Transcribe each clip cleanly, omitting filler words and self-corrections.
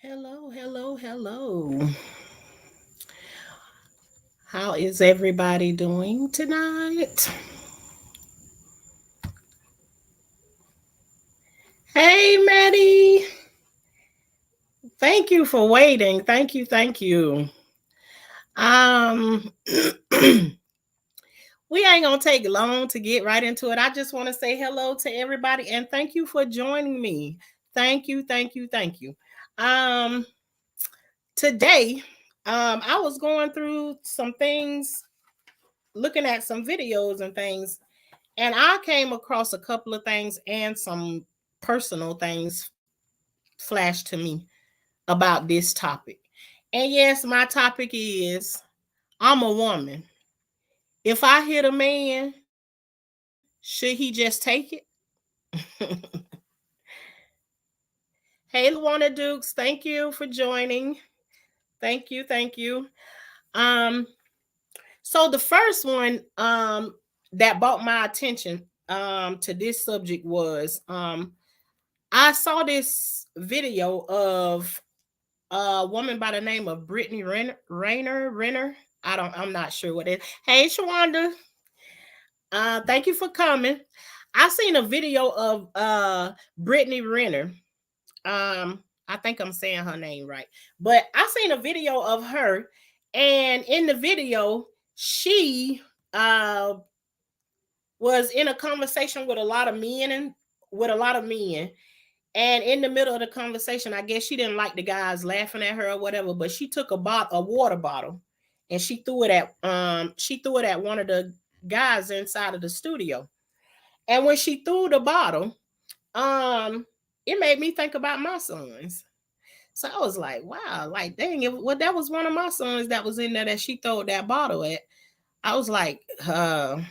Hello, hello, hello. How is everybody doing tonight? Hey, Maddie. Thank you for waiting. Thank you, thank you. Um we ain't going to take long to get right into it. I just want to say hello to everybody and thank you for joining me. Thank you, thank you, thank you. Um Today, I was going through some things, looking at some videos and things. And I came across a couple of things and some personal things flashed to me about this topic. And yes, my topic is I'm a woman. If I hit a man, should he just take it? Hey, Luana Dukes, thank you for joining. Thank you, thank you. Um, so the first one that brought my attention to this subject was I saw this video of a woman by the name of Brittany Renner. I'm not sure what it is. Hey, Shawanda. Thank you for coming. I seen a video of Brittany Renner. I think I'm saying her name right, but I seen a video of her, and in the video, she uh was in a conversation with a lot of men and with a lot of men. And in the middle of the conversation, I guess she didn't like the guys laughing at her or whatever, but she took a water bottle, and she threw it at one of the guys inside of the studio. And when she threw the bottle, um, it made me think about my sons. So I was like, wow, like dang, that was one of my sons that was in there that she threw that bottle at. I was like, I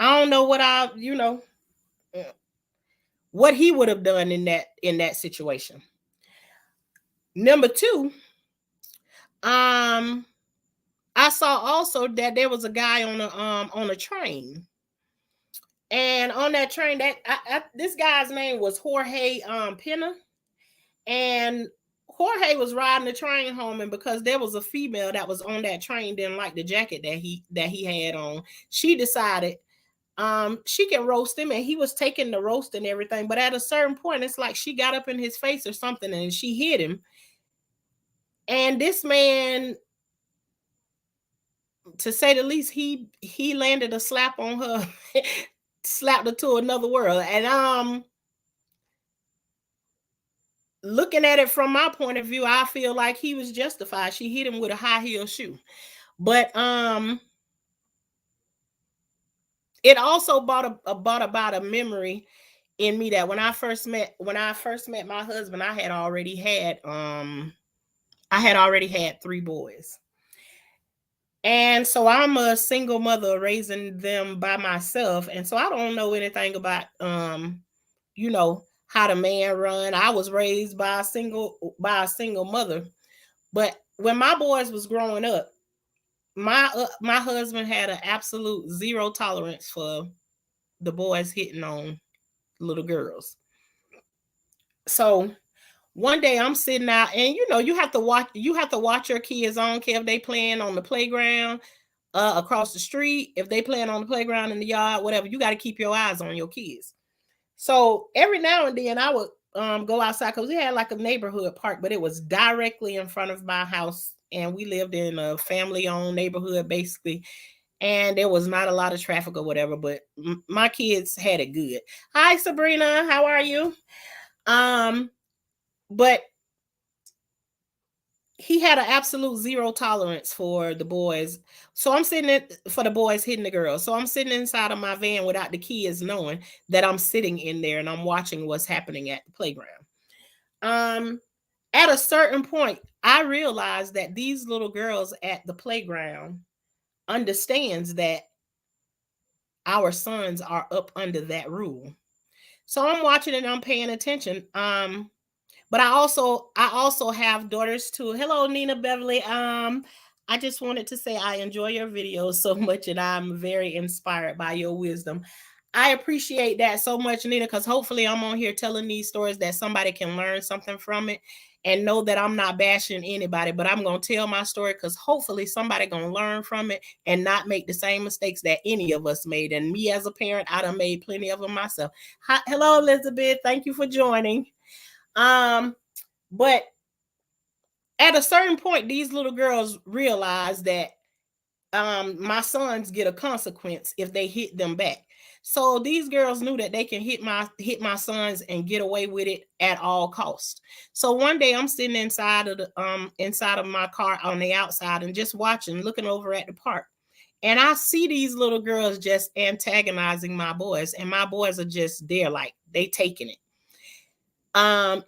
don't know uh, what he would have done in that situation. Number two, um, I saw also that there was a guy on a train, and on that train this guy's name was Jorge Pena, and Jorge was riding the train home, and because there was a female that was on that train didn't like the jacket that he had on, she decided she can roast him, and he was taking the roast and everything. But at a certain point, it's like she got up in his face or something, and she hit him. And this man, to say the least, he landed a slap on her slapped her to another world. And looking at it from my point of view, I feel like he was justified. She hit him with a high heel shoe. But it also brought about a memory in me that when I first met my husband, I had already had 3 boys. And so I'm a single mother raising them by myself. And so I don't know anything about how the man run. I was raised by a single mother. But when my boys was growing up, my husband had an absolute zero tolerance for the boys hitting on little girls. So one day I'm sitting out, and you have to watch your kids. I don't care if they playing on the playground across the street, if they playing on the playground in the yard, whatever. You got to keep your eyes on your kids. So every now and then I would go outside, because we had like a neighborhood park, but it was directly in front of my house, and we lived in a family-owned neighborhood basically, and there was not a lot of traffic or whatever, but my kids had it good. Hi Sabrina, how are you? But he had an absolute zero tolerance for the boys. So I'm for the boys hitting the girls. So I'm sitting inside of my van without the kids knowing that I'm sitting in there and I'm watching what's happening at the playground. At a certain point, I realized that these little girls at the playground understands that our sons are up under that rule. So I'm watching and I'm paying attention. But I also have daughters too. Hello, Nina Beverly. I just wanted to say I enjoy your videos so much, and I'm very inspired by your wisdom. I appreciate that so much, Nina, because hopefully I'm on here telling these stories that somebody can learn something from it, and know that I'm not bashing anybody, but I'm going to tell my story because hopefully somebody going to learn from it and not make the same mistakes that any of us made. And me as a parent, I done made plenty of them myself. Hello, Elizabeth. Thank you for joining. But at a certain point, these little girls realize that my sons get a consequence if they hit them back. So these girls knew that they can hit my sons and get away with it at all costs. So one day I'm sitting inside of my car on the outside and just watching, looking over at the park. And I see these little girls just antagonizing my boys, and my boys are just there like they taking it.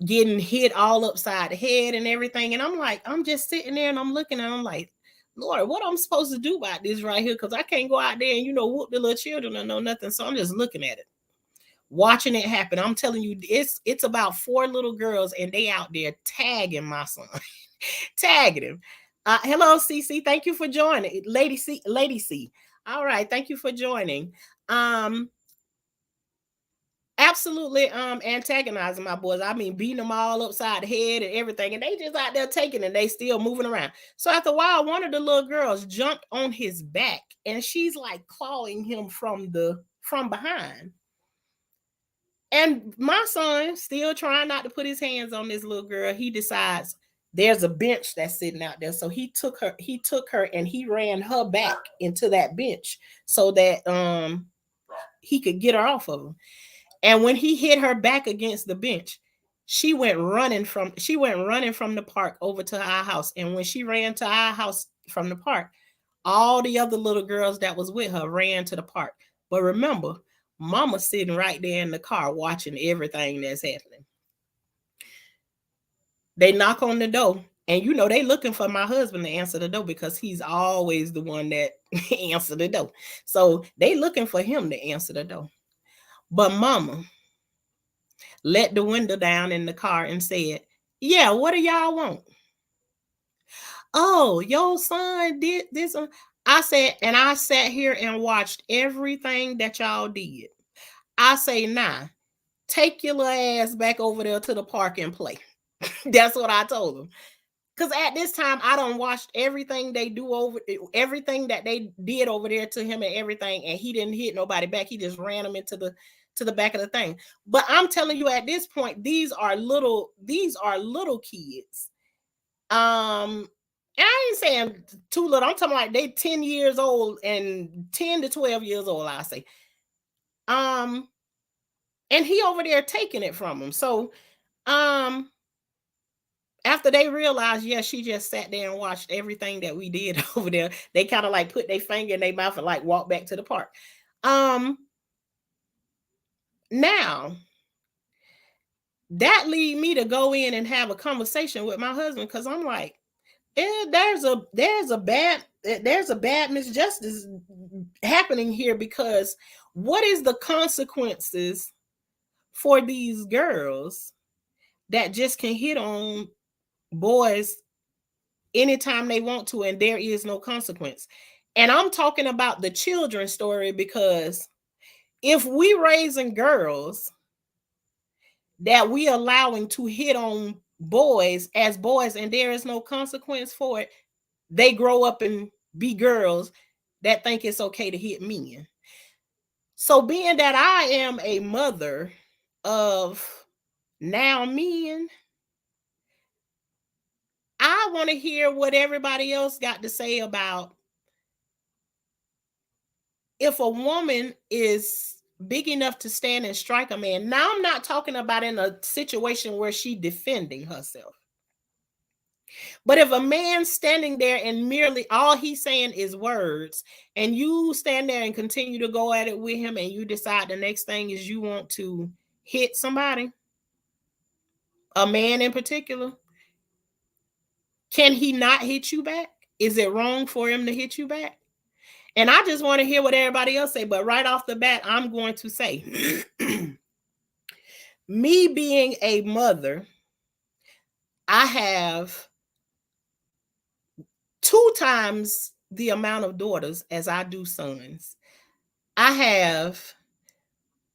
Getting hit all upside the head and everything. And I'm just sitting there and I'm looking and I'm like, Lord, what I'm supposed to do about this right here? Because I can't go out there and, whoop the little children or no nothing. So I'm just looking at it, watching it happen. I'm telling you, it's about 4 little girls and they out there tagging my son, tagging him. Hello, CC. Thank you for joining. Lady C. All right. Thank you for joining. Absolutely antagonizing my boys. I mean, beating them all upside the head and everything, and they just out there taking it. They still moving around. So after a while, one of the little girls jumped on his back and she's like clawing him from behind. And my son, still trying not to put his hands on this little girl, he decides there's a bench that's sitting out there. So he took her and he ran her back into that bench so that he could get her off of him. And when he hit her back against the bench, she went running from the park over to our house. And when she ran to our house from the park, all the other little girls that was with her ran to the park. But remember, Mama's sitting right there in the car watching everything that's happening. They knock on the door, and they looking for my husband to answer the door because he's always the one that answer the door. So they looking for him to answer the door. But Mama let the window down in the car and said, "Yeah, what do y'all want?" "Oh, your son did this." I said, and I sat here and watched everything that y'all did. I say, nah, take your little ass back over there to the park and play. That's what I told them. Because at this time, I done watched everything everything that they did over there to him and everything, and he didn't hit nobody back. He just ran them into the back of the thing. But I'm telling you, at this point, these are little kids. And I ain't saying too little. I'm talking like they 10 years old and 10 to 12 years old, I say. And he over there taking it from him. So after they realized, yeah, she just sat there and watched everything that we did over there, they kind of like put their finger in their mouth and like walk back to the park. Now that lead me to go in and have a conversation with my husband, because I'm like, there's a bad misjustice happening here, because what is the consequences for these girls that just can hit on boys anytime they want to and there is no consequence? And I'm talking about the children's story, because if we raising girls that we allowing to hit on boys as boys and there is no consequence for it, they grow up and be girls that think it's okay to hit men. So being that I am a mother of now men, I want to hear what everybody else got to say about if a woman is big enough to stand and strike a man. Now, I'm not talking about in a situation where she defending herself. But if a man's standing there and merely all he's saying is words, and you stand there and continue to go at it with him, and you decide the next thing is you want to hit somebody, a man in particular, can he not hit you back? Is it wrong for him to hit you back? And I just want to hear what everybody else say. But right off the bat, I'm going to say, me being a mother, I have 2 times the amount of daughters as I do sons. I have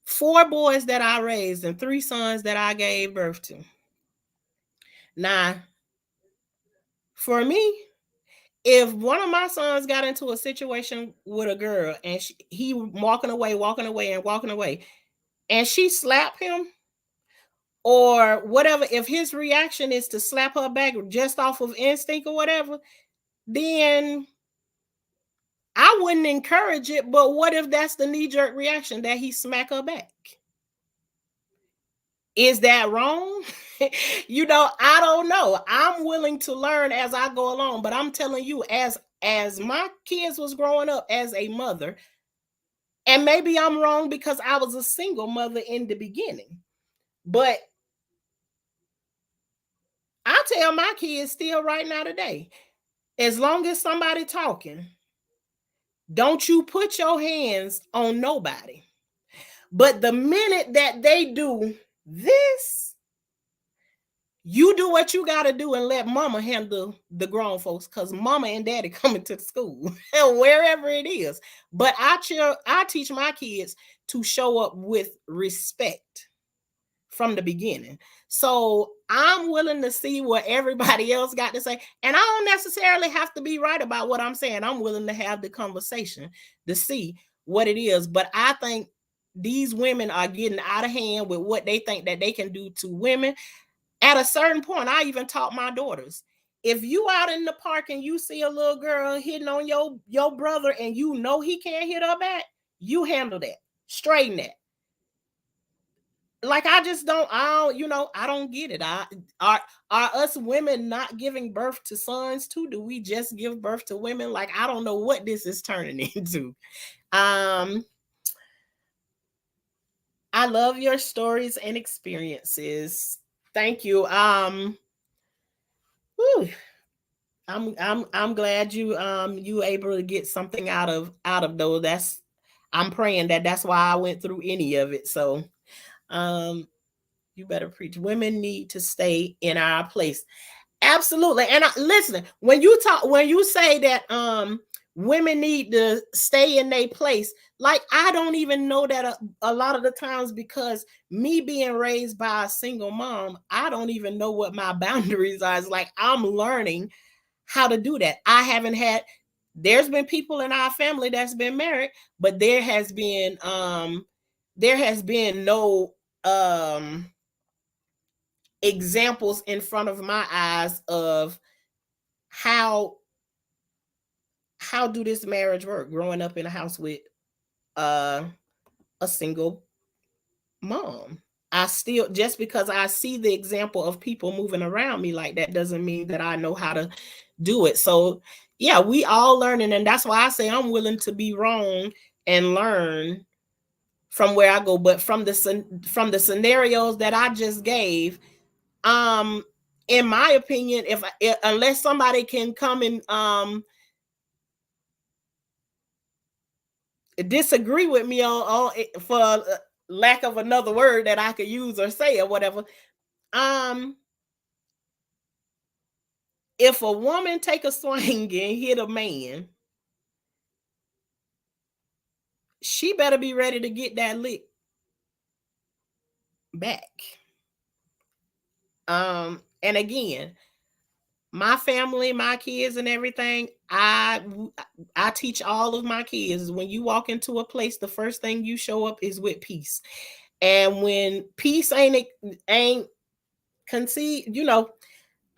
4 boys that I raised and 3 sons that I gave birth to. Now, for me, if one of my sons got into a situation with a girl and he walking away, and she slapped him or whatever, if his reaction is to slap her back just off of instinct or whatever, then I wouldn't encourage it. But what if that's the knee-jerk reaction, that he smack her back? Is that wrong? I don't know. I'm willing to learn as I go along, but I'm telling you, as my kids was growing up as a mother, and maybe I'm wrong because I was a single mother in the beginning, but I tell my kids still right now today, as long as somebody talking, don't you put your hands on nobody. But the minute that they do this, you do what you got to do and let mama handle the grown folks, because mama and daddy coming to the school wherever it is. But I teach my kids to show up with respect from the beginning. So I'm willing to see what everybody else got to say. And I don't necessarily have to be right about what I'm saying. I'm willing to have the conversation to see what it is. But I think these women are getting out of hand with what they think that they can do to women. At a certain point, I even taught my daughters, if you out in the park and you see a little girl hitting on your brother and you know he can't hit her back, you handle that, straighten that. Like, I don't get it. Are us women not giving birth to sons too? Do we just give birth to women? Like, I don't know what this is turning into. I love your stories and experiences. Thank you. Whew, I'm glad you able to get something out of those. I'm praying that's why I went through any of it. So you better preach. Women need to stay in our place. Absolutely. And listen, when you say that women need to stay in their place, like, I don't even know that a lot of the times, because me being raised by a single mom, I don't even know what my boundaries are. It's like I'm learning how to do that. There's been people in our family that's been married, but there has been no examples in front of my eyes of how do this marriage work, growing up in a house with a a single mom. I still, just because I see the example of people moving around me like that doesn't mean that I know how to do it. So yeah, we all learning, and that's why I say I'm willing to be wrong and learn from where I go. But from the scenarios that I just gave, um, in my opinion, if unless somebody can come and disagree with me on for lack of another word that I could use or say or whatever, um, if a woman take a swing and hit a man, she better be ready to get that lick back. And again, my family, my kids and everything, I teach all of my kids, when you walk into a place, the first thing you show up is with peace. And when peace ain't conceived,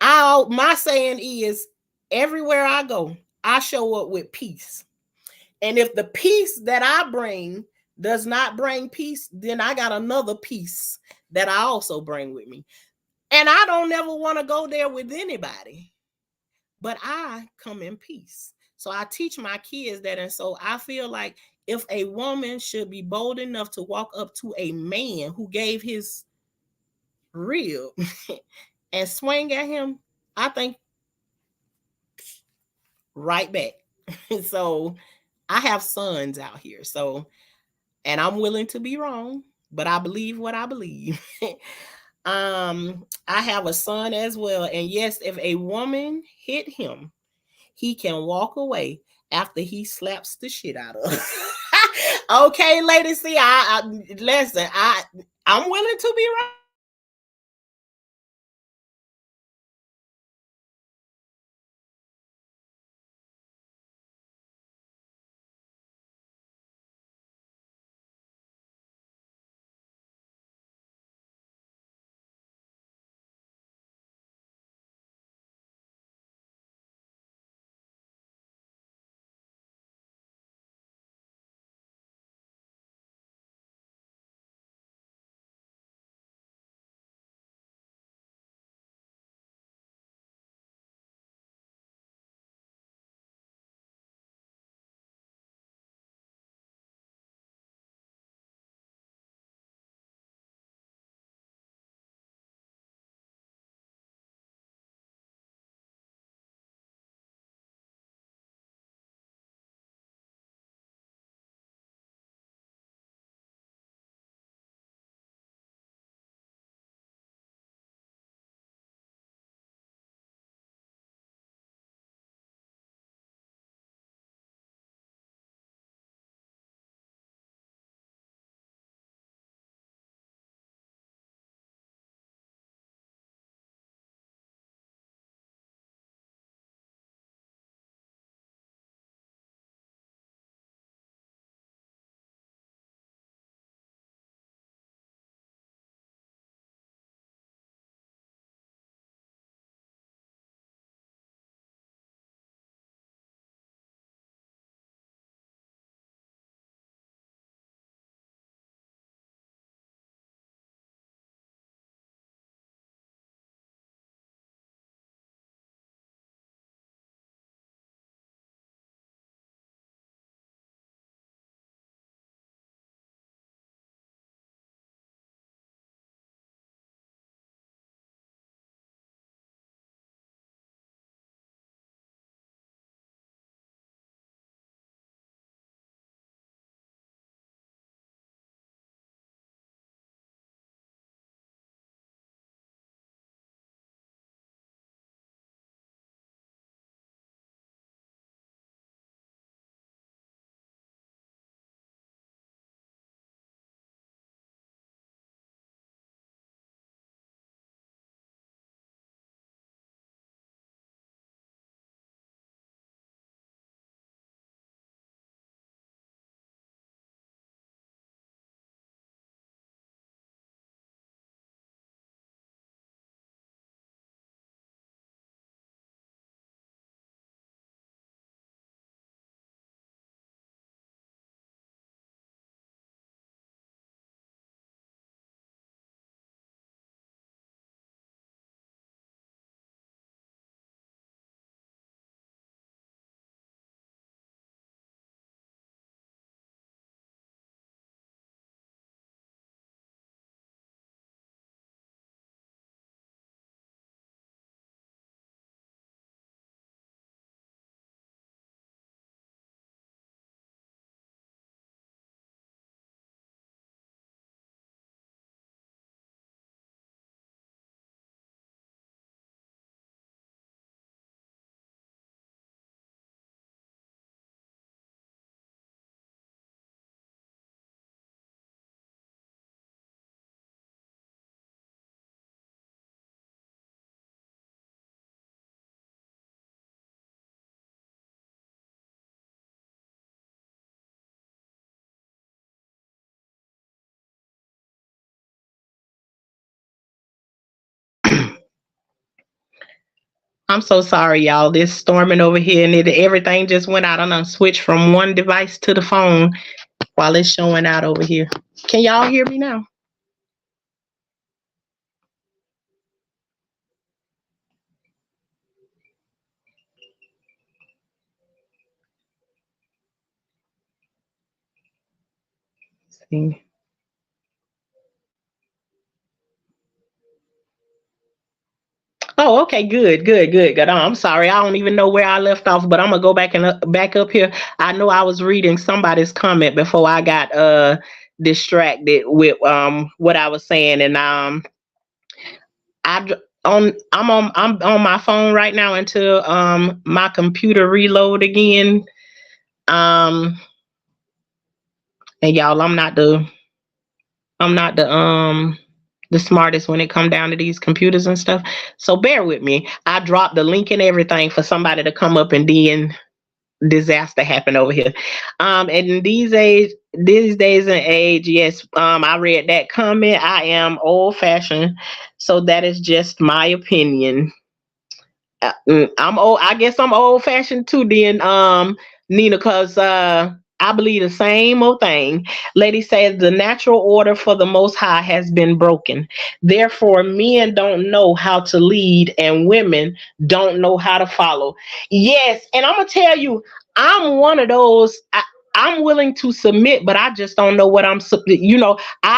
my saying is, everywhere I go, I show up with peace. And if the peace that I bring does not bring peace, then I got another peace that I also bring with me. And I don't ever want to go there with anybody, but I come in peace. So I teach my kids that. And so I feel like if a woman should be bold enough to walk up to a man who gave his rib and swing at him, I think right back. So I have sons out here. So, and I'm willing to be wrong, but I believe what I believe. I have a son as well. And yes, if a woman hit him, he can walk away after he slaps the shit out of her. Okay, ladies, see, listen, I'm willing to be wrong. I'm so sorry, y'all. This storming over here, and everything just went out. And I switched from one device to the phone while it's showing out over here. Can y'all hear me now? See. Oh, okay, good, good, good, good. I'm sorry, I don't even know where I left off, but I'm gonna go back and back up here. I know I was reading somebody's comment before I got distracted with what I was saying, and I'm on my phone right now until my computer reload again. Um, and y'all, I'm not the smartest when it come down to these computers and stuff. So bear with me. I dropped the link and everything for somebody to come up, and then disaster happened over here. And these days and age, yes, I read that comment. I am old fashioned, so that is just my opinion. I'm old. I guess I'm old fashioned too, then, Nina, because I believe the same old thing. Lady says the natural order for the Most High has been broken. Therefore, men don't know how to lead, and women don't know how to follow. Yes, and I'm gonna tell you, I'm one of those. I'm willing to submit, but I just don't know what I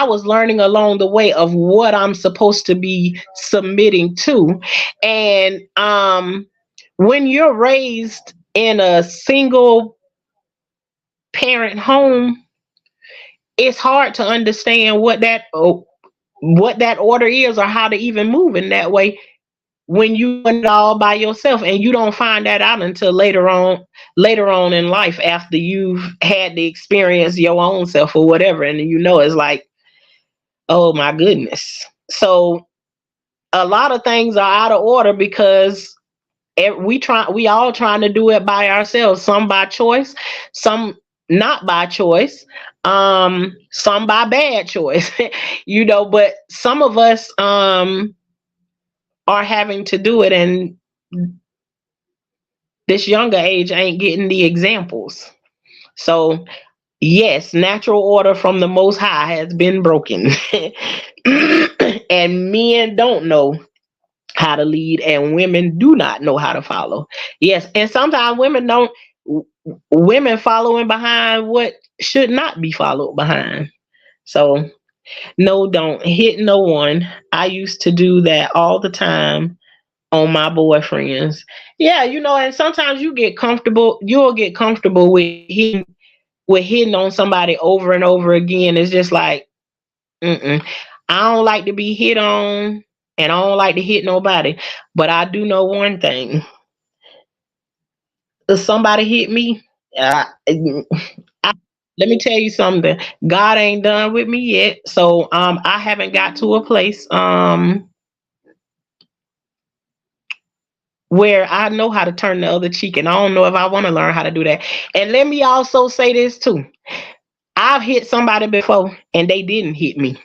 was learning along the way of what I'm supposed to be submitting to. And when you're raised in a single parent home, it's hard to understand what that order is, or how to even move in that way when you are all by yourself, and you don't find that out until later on in life, after you've had the experience your own self or whatever, and it's like, oh my goodness. So a lot of things are out of order because we all trying to do it by ourselves, some by choice, some not by choice, some by bad choice. But some of us are having to do it, and this younger age ain't getting the examples. So yes, natural order from the Most High has been broken. And men don't know how to lead, and women do not know how to follow. Yes, and sometimes women following behind what should not be followed behind. So no, don't hit no one. I used to do that all the time on my boyfriends. Yeah, and sometimes you'll get comfortable with hitting on somebody over and over again. It's just like, mm-mm. I don't like to be hit on, and I don't like to hit nobody. But I do know one thing: if somebody hit me, I, let me tell you something. God ain't done with me yet, so I haven't got to a place where I know how to turn the other cheek, and I don't know if I want to learn how to do that. And let me also say this too: I've hit somebody before, and they didn't hit me.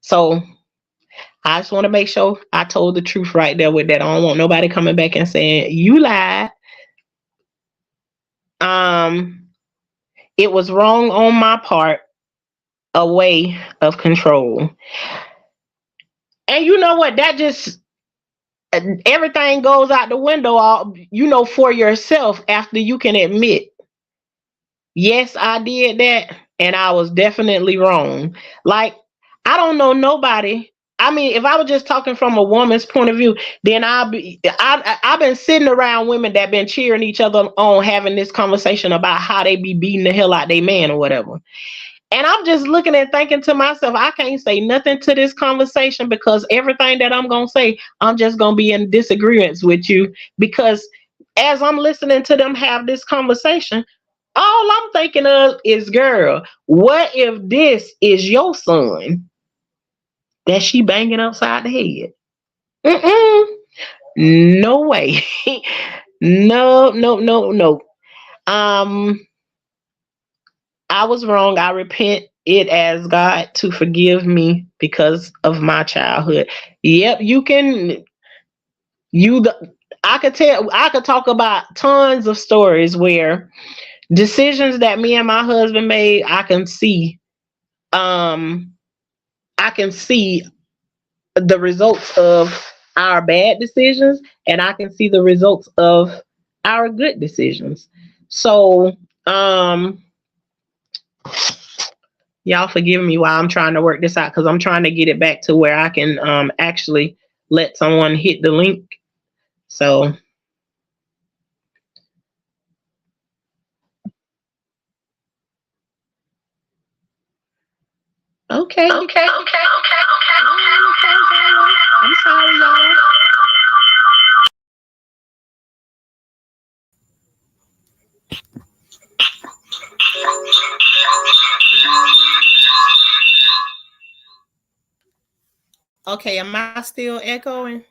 So I just want to make sure I told the truth right there with that. I don't want nobody coming back and saying you lied. Um, it was wrong on my part, a way of control. And you know what? That just everything goes out the window. For yourself, after you can admit, yes, I did that, and I was definitely wrong. Like, I don't know nobody. I mean, if I was just talking from a woman's point of view, then I've been sitting around women that been cheering each other on, having this conversation about how they be beating the hell out their man or whatever. And I'm just looking and thinking to myself, I can't say nothing to this conversation, because everything that I'm gonna say, I'm just gonna be in disagreements with you. Because as I'm listening to them have this conversation, all I'm thinking of is, girl, what if this is your son that she banging upside the head? Mm-mm. No way. No, no, no, no. Um, I was wrong. I repent it as God to forgive me because of my childhood. Yep, you can. I could talk about tons of stories where decisions that me and my husband made, um I can see the results of our bad decisions, and I can see the results of our good decisions. So, y'all forgive me while I'm trying to work this out, because I'm trying to get it back to where I can actually let someone hit the link. So, okay. I'm sorry, y'all. Okay, am I still echoing?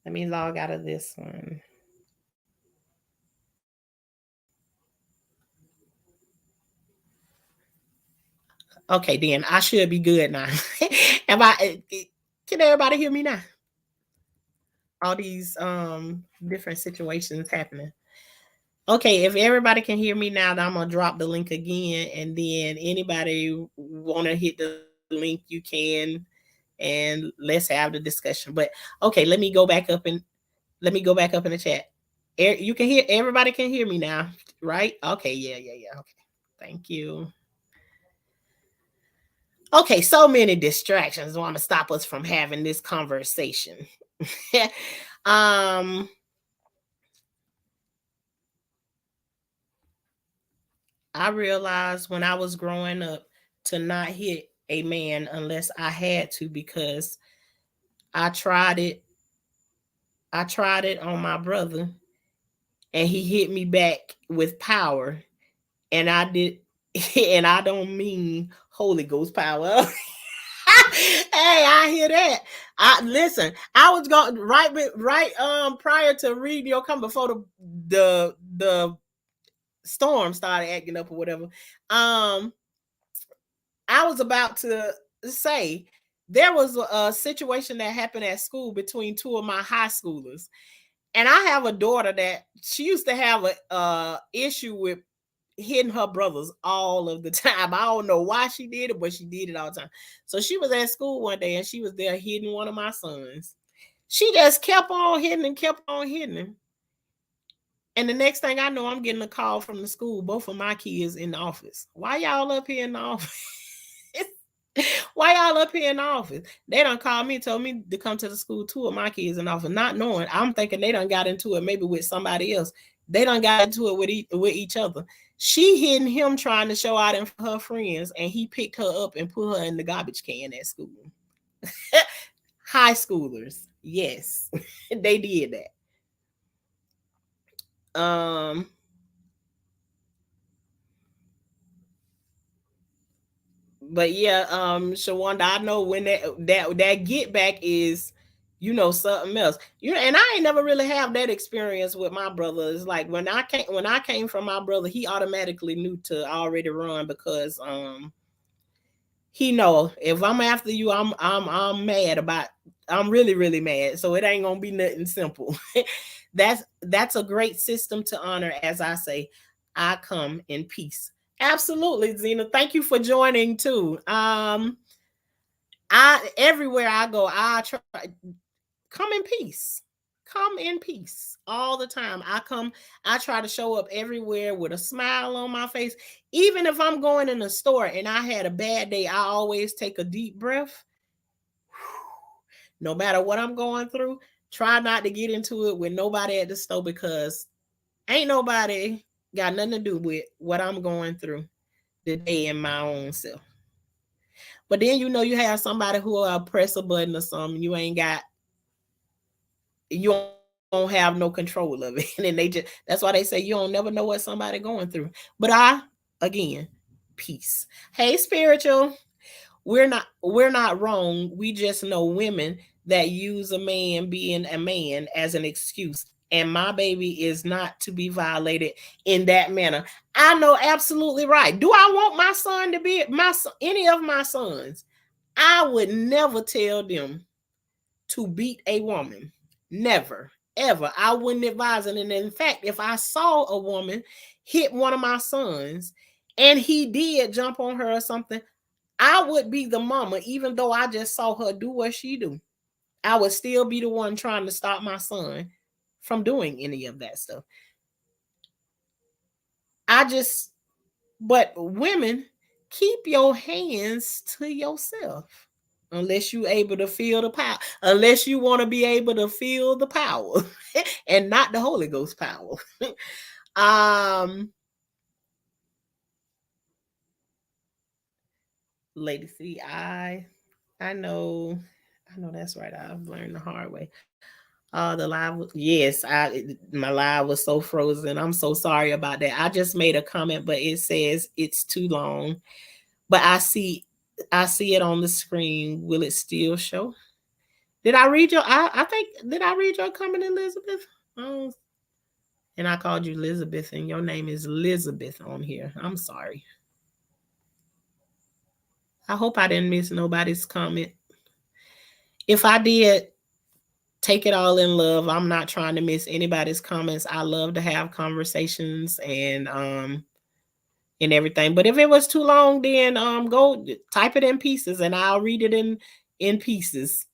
Let me log out of this one. Okay, then I should be good now. Am I? Can everybody hear me now? All these different situations happening. Okay, if everybody can hear me now, then I'm gonna drop the link again, and then anybody want to hit the link, you can, and let's have the discussion. But okay, let me go back up in the chat. You can hear, everybody can hear me now, right? Okay, yeah. Okay, thank you. Okay, so many distractions want to stop us from having this conversation. um I realized when I was growing up to not hit a man unless I had to, because I tried it. I tried it on my brother, and he hit me back with power. And I did, and I don't mean Holy Ghost power. Hey, I hear that. I listen. I was going prior to reading your come before the storm started acting up or whatever. I was about to say there was a situation that happened at school between two of my high schoolers, and I have a daughter that she used to have a issue with hitting her brothers all of the time. I don't know why she did it, but she did it all the time. So she was at school one day and she was there hitting one of my sons. She just kept on hitting and kept on hitting him. And the next thing I know, I'm getting a call from the school, both of my kids in the office. Why y'all up here in the office? Why y'all up here in the office? They done called me, told me to come to the school, two of my kids in the office, not knowing. I'm thinking they done got into it maybe with somebody else. They done got into it with each other. She hitting him trying to show out in her friends, and he picked her up and put her in the garbage can at school. High schoolers, yes, they did that. But yeah, Shawanda, I know when that get back is, something else. And I ain't never really have that experience with my brother. It's like when I came from my brother, he automatically knew to already run, because he know if I'm after you, I'm mad about, I'm really, really mad. So it ain't gonna be nothing simple. That's a great system to honor. As I say, I come in peace. Absolutely, Zena. Thank you for joining too. I everywhere I go, I try come in peace. Come in peace all the time. I try to show up everywhere with a smile on my face. Even if I'm going in a store and I had a bad day, I always take a deep breath. No matter what I'm going through, try not to get into it with nobody at the store, because ain't nobody got nothing to do with what I'm going through today in my own self. But then you have somebody who will press a button or something. You don't have no control of it. And then that's why they say you don't never know what somebody going through. But again, peace. Hey, spiritual. We're not wrong. We just know women that use a man being a man as an excuse. And my baby is not to be violated in that manner. I know absolutely right. Do I want my son to be any of my sons? I would never tell them to beat a woman. Never, ever. I wouldn't advise it. And in fact, if I saw a woman hit one of my sons and he did jump on her or something, I would be the mama, even though I just saw her do what she do. I would still be the one trying to stop my son from doing any of that stuff. But women, keep your hands to yourself. Unless you're able to feel the power, unless you want to be able to feel the power and not the Holy Ghost power. Lady C, I know that's right. I've learned the hard way. The live, yes, my live was so frozen. I'm so sorry about that. I just made a comment, but it says it's too long. But I see it on the screen. Will it still show? Did I read your? I think, did I read your comment, Elizabeth? Oh, and I called you Elizabeth, and your name is Elizabeth on here. I'm sorry. I hope I didn't miss nobody's comment. If I did, take it all in love. I'm not trying to miss anybody's comments. I love to have conversations and everything. But if it was too long, then go type it in pieces and I'll read it in pieces.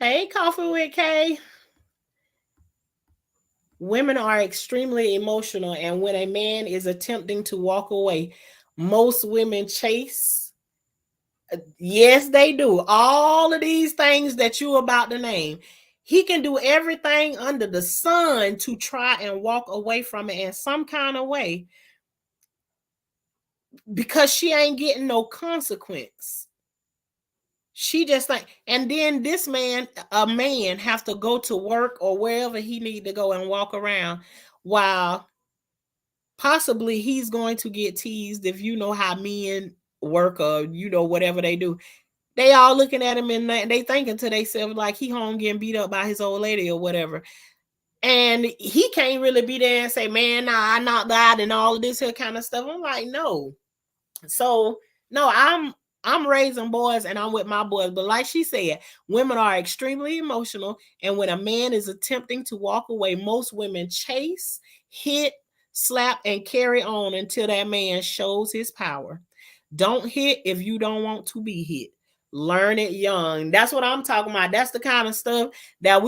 Hey, Coffee with Kay. Women are extremely emotional, and when a man is attempting to walk away, most women chase. Yes, they do. All of these things that you about to name. He can do everything under the sun to try and walk away from it in some kind of way because she ain't getting no consequence. She just like, and then this man, a man, have to go to work or wherever he need to go and walk around while possibly he's going to get teased. If you know how men work or whatever they do, they all looking at him and they thinking to themselves like he home getting beat up by his old lady or whatever. And he can't really be there and say, man, nah, I knocked out and all of this here kind of stuff. I'm like, no. So no, I'm raising boys and I'm with my boys. But like she said, women are extremely emotional. And when a man is attempting to walk away, most women chase, hit, slap, and carry on until that man shows his power. Don't hit if you don't want to be hit. Learn it young. That's what I'm talking about. That's the kind of stuff that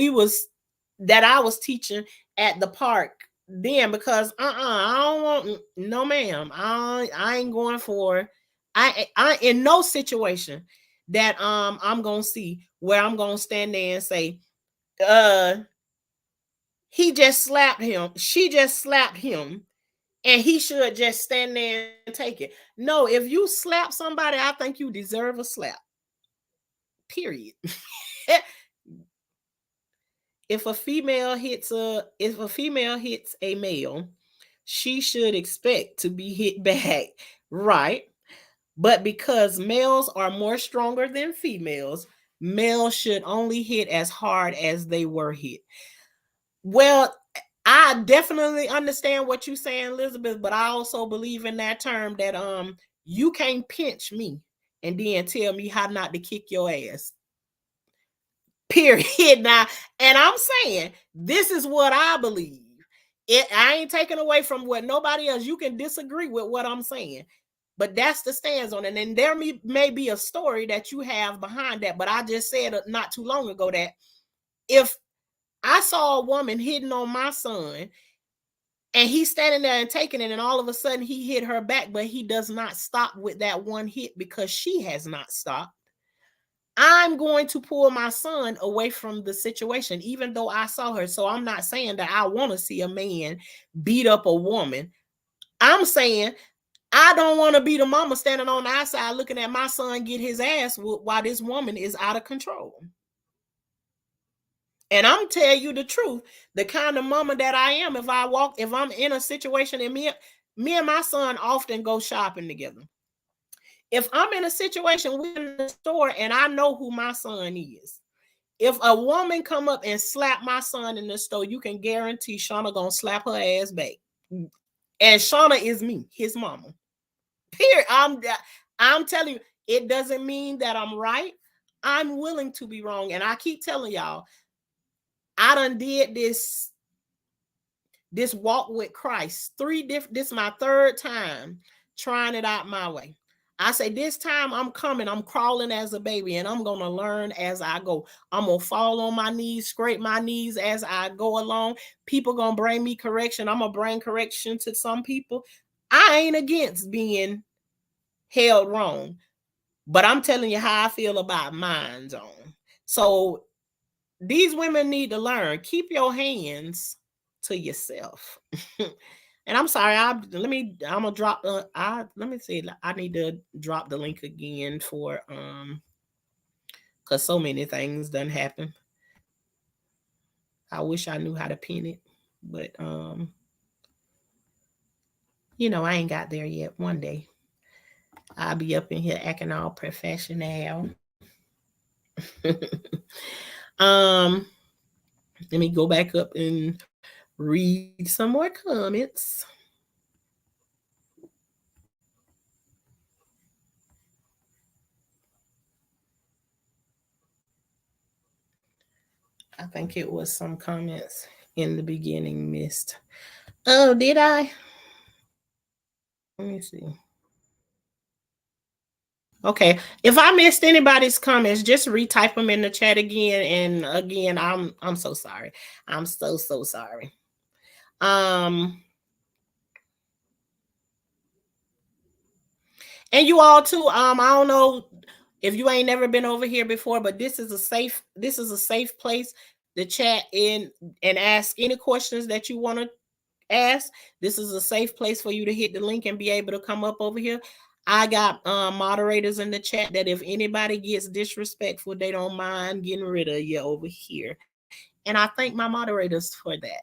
I was teaching at the park then, because I don't want, no ma'am, I ain't going for, I in no situation that I'm gonna see where I'm gonna stand there and say he just slapped him, she just slapped him, and he should just stand there and take it. No, if you slap somebody, I think you deserve a slap. Period. If a female hits a male, she should expect to be hit back, right? But because males are more stronger than females, males should only hit as hard as they were hit. Well, I definitely understand what you're saying, Elizabeth, but I also believe in that term that you can't pinch me and then tell me how not to kick your ass. Period. Now, and I'm saying this is what I believe. I ain't taking away from what nobody else. You can disagree with what I'm saying, but that's the stance on it. And there may be a story that you have behind that. But I just said not too long ago that if I saw a woman hitting on my son and he's standing there and taking it, and all of a sudden he hit her back, but he does not stop with that one hit because she has not stopped, I'm going to pull my son away from the situation, even though I saw her. So I'm not saying that I want to see a man beat up a woman. I'm saying I don't want to be the mama standing on the outside looking at my son get his ass whooped while this woman is out of control. And I'm telling you the truth, the kind of mama that I am, if I'm in a situation, and me and my son often go shopping together. If I'm in a situation, we're in the store and I know who my son is, if a woman come up and slap my son in the store, you can guarantee Shauna gonna slap her ass back. And Shauna is me, his mama. Period. I'm telling you, it doesn't mean that I'm right. I'm willing to be wrong. And I keep telling y'all, I done did this walk with Christ. This is my third time trying it out my way. I say this time I'm coming, I'm crawling as a baby, and I'm gonna learn as I go. I'm gonna fall on my knees, scrape my knees as I go along. People gonna bring me correction. I'm gonna bring correction to some people. I ain't against being held wrong, but I'm telling you how I feel about mine's on. So these women need to learn. Keep your hands to yourself. And I'm sorry, I'm gonna drop let me see. I need to drop the link again for because so many things done happen. I wish I knew how to pin it, but you know, I ain't got there yet. One day I'll be up in here acting all professional. um Let me go back up and read some more comments. I think it was some comments in the beginning missed. Oh, did I? Let me see. Okay. If I missed anybody's comments, just retype them in the chat again. And again, I'm so sorry. I'm so sorry. And you all too. I don't know if you ain't never been over here before, but this is a safe place to chat in and ask any questions that you want to ask. This is a safe place for you to hit the link and be able to come up over here. I got moderators in the chat that if anybody gets disrespectful, they don't mind getting rid of you over here. And I thank my moderators for that.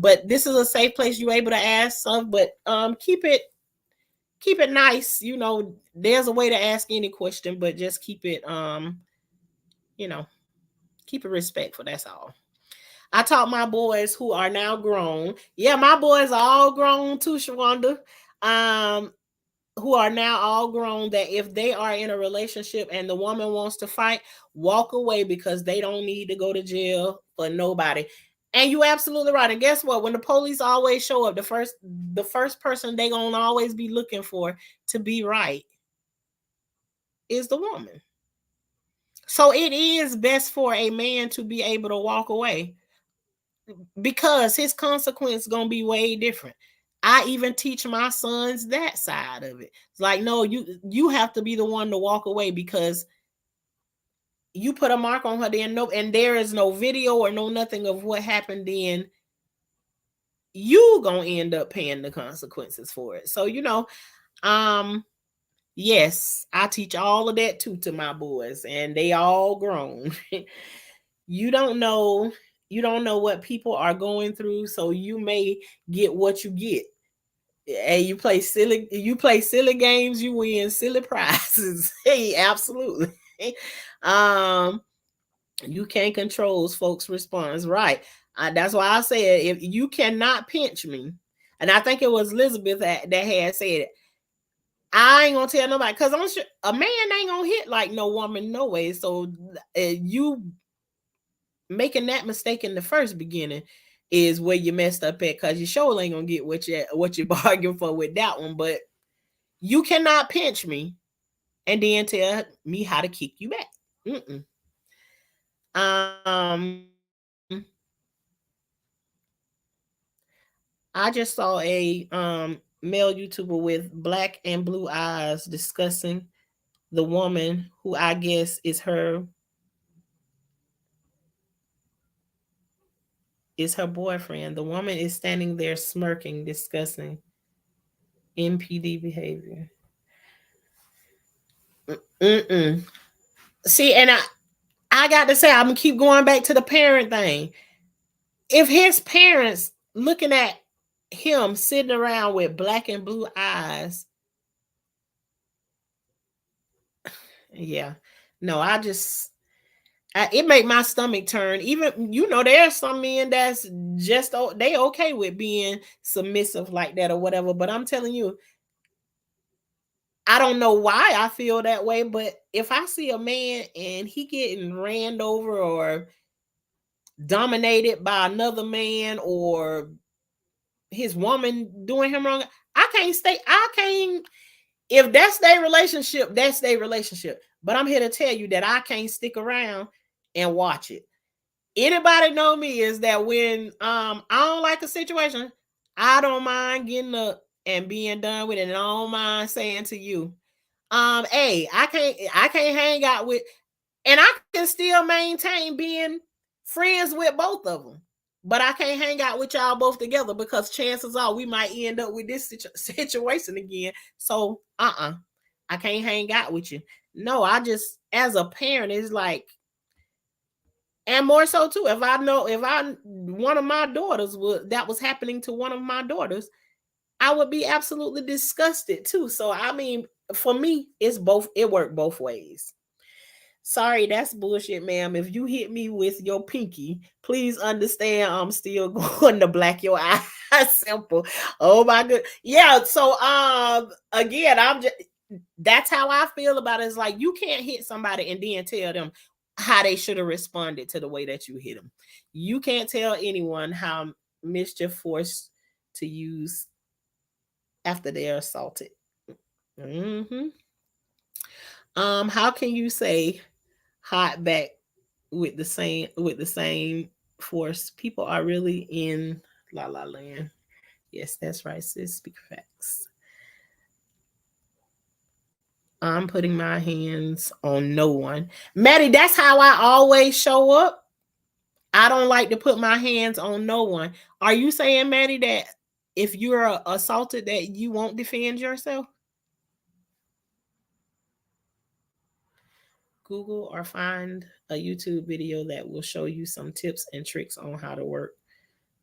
But this is a safe place you're able to ask some, but keep it nice. You know, there's a way to ask any question, but just keep it you know, keep it respectful. That's all. I taught my boys who are now grown. Yeah, my boys are all grown too, Shawanda. Who are now all grown, that if they are in a relationship and the woman wants to fight, walk away, because they don't need to go to jail for nobody. And you absolutely right. And guess what? When the police always show up, the first person they gonna always be looking for to be right is the woman. So it is best for a man to be able to walk away, because his consequence is gonna be way different. I even teach my sons that side of it. It's like, no, you have to be the one to walk away, because you put a mark on her, then no, and there is no video or no nothing of what happened, then you gonna end up paying the consequences for it. So, you know, yes, I teach all of that too to my boys, and they all grown. You don't know what people are going through, so you may get what you get. And you play silly games, you win silly prizes. Hey, absolutely. You can't control folks' response, right? That's why I said, if you cannot pinch me, and I think it was Elizabeth that had said it, I ain't gonna tell nobody, because I'm sure a man ain't gonna hit like no woman, no way. So you making that mistake in the first beginning is where you messed up at, because you sure ain't gonna get what you bargained for with that one. But you cannot pinch me and then tell me how to kick you back. Mm-mm. I just saw a male YouTuber with black and blue eyes discussing the woman who I guess is her boyfriend. The woman is standing there smirking, discussing MPD behavior. Mm-mm. See, and I got to say, I'm gonna keep going back to the parent thing. If his parents looking at him sitting around with black and blue eyes, yeah, no, I just It make my stomach turn. Even there's some men that's just they okay with being submissive like that or whatever. But I'm telling you, I don't know why I feel that way. But if I see a man and he getting ran over or dominated by another man or his woman doing him wrong, I can't stay. I can't. If that's their relationship, that's their relationship. But I'm here to tell you that I can't stick around and watch it. Anybody know me is that when I don't like a situation, I don't mind getting up and being done with it. And I don't mind saying to you, hey, I can't hang out with, and I can still maintain being friends with both of them. But I can't hang out with y'all both together because chances are we might end up with this situation again. So, I can't hang out with you. No, I just, as a parent, it's like, and more so too, if one of my daughters was happening to one of my daughters, I would be absolutely disgusted too. So I mean, for me, it worked both ways. Sorry, that's bullshit, ma'am. If you hit me with your pinky, please understand I'm still going to black your eye. Simple. Oh my god. Yeah. So again, that's how I feel about it. It's like you can't hit somebody and then tell them how they should have responded to the way that you hit them. You can't tell anyone how mischief force to use after they're assaulted. Mm-hmm. How can you say hot back with the same force? People are really in la la land. Yes, that's right, sis. Speak facts. I'm putting my hands on no one. Maddie, that's how I always show up. I don't like to put my hands on no one. Are you saying, Maddie, that if you're assaulted that you won't defend yourself? Google or find a YouTube video that will show you some tips and tricks on how to work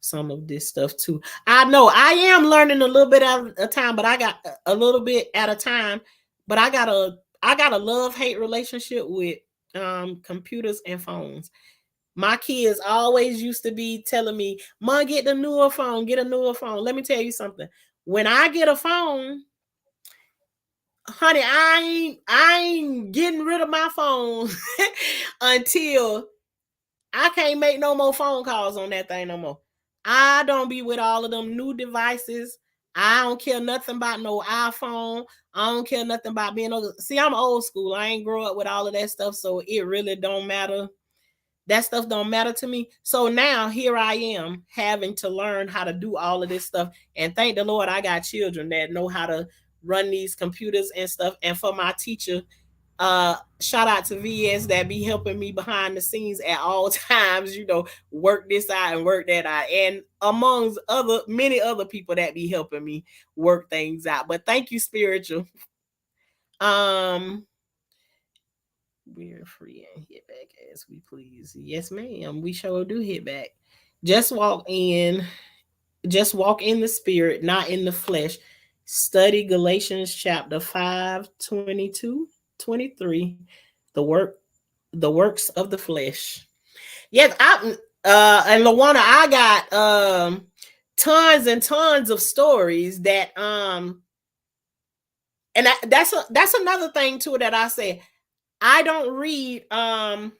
some of this stuff too. I know I am learning a little bit at a time, but I got a little bit at a time. But I got a love-hate relationship with computers and phones. My kids always used to be telling me, "Mom, get the newer phone, get a newer phone." Let me tell you something. When I get a phone, honey, I ain't getting rid of my phone until I can't make no more phone calls on that thing no more. I don't be with all of them new devices. I don't care nothing about no iPhone. I don't care nothing about being old. See, I'm old school. I ain't grow up with all of that stuff, so it really don't matter. That stuff don't matter to me. So now here I am having to learn how to do all of this stuff. And thank the Lord I got children that know how to run these computers and stuff. And for my teacher, shout out to VS that be helping me behind the scenes at all times, work this out and work that out. And amongst many other people that be helping me work things out. But thank you, spiritual. We're free and hit back as we please. Yes, ma'am. We sure do hit back. Just walk in. Just walk in the spirit, not in the flesh. Study Galatians chapter 5, 22, 23. The work, the works of the flesh. Yes, and Lawana, I got tons and tons of stories that and that's another thing too that I said. I don't read I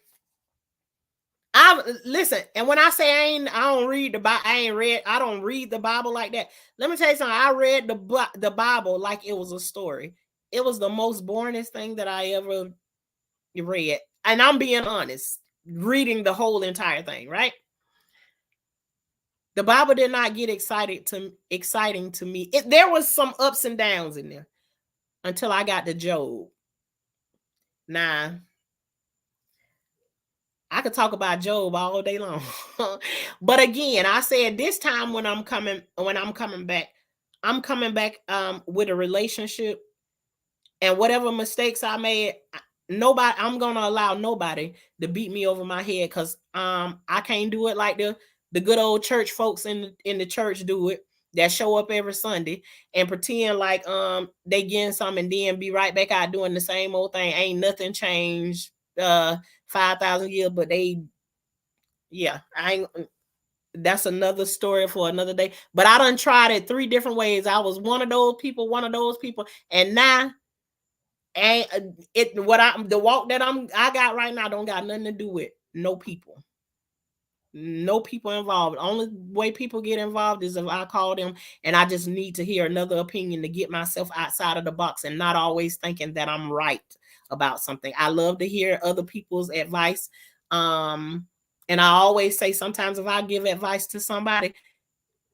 listen, and when I say I don't read the Bible, I don't read the Bible like that. Let me tell you something. I read the Bible like it was a story. It was the most boringest thing that I ever read. And I'm being honest, reading the whole entire thing, right? The Bible did not get exciting to me. There was some ups and downs in there until I got to Job. Nah, I could talk about Job all day long. But again, I said this time when I'm coming back, I'm coming back with a relationship, and whatever mistakes I made, I'm gonna allow nobody to beat me over my head because I can't do it like the good old church folks in the church do it, that show up every Sunday and pretend like they getting something and then be right back out doing the same old thing. Ain't nothing changed. 5,000 years, but yeah, I ain't. That's another story for another day. But I done tried it 3 different ways. I was one of those people, and now and it what I the walk that I got right now don't got nothing to do with no people. No people involved. Only way people get involved is if I call them and I just need to hear another opinion to get myself outside of the box and not always thinking that I'm right about something. I love to hear other people's advice. And I always say sometimes if I give advice to somebody,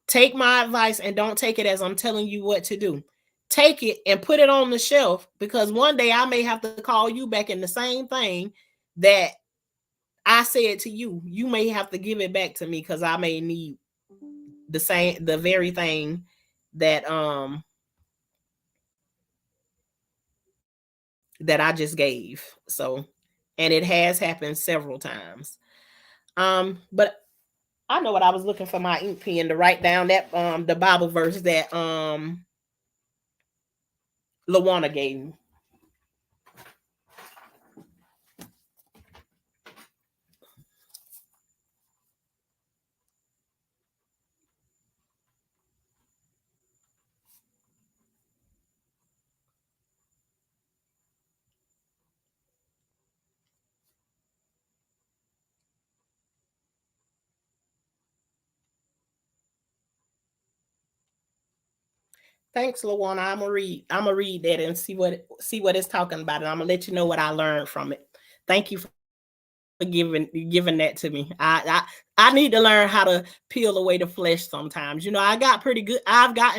take my advice and don't take it as I'm telling you what to do. Take it and put it on the shelf, because one day I may have to call you back in the same thing that I said to you. You may have to give it back to me because I may need the very thing that that I just gave. So, and it has happened several times. But I know what I was looking for, my ink pen to write down that the Bible verse that Lawana gave me. Thanks, Lawana. I'm gonna read that and see what it's talking about, and I'm gonna let you know what I learned from it. Thank you for giving that to me. I need to learn how to peel away the flesh sometimes. You know, I've gotten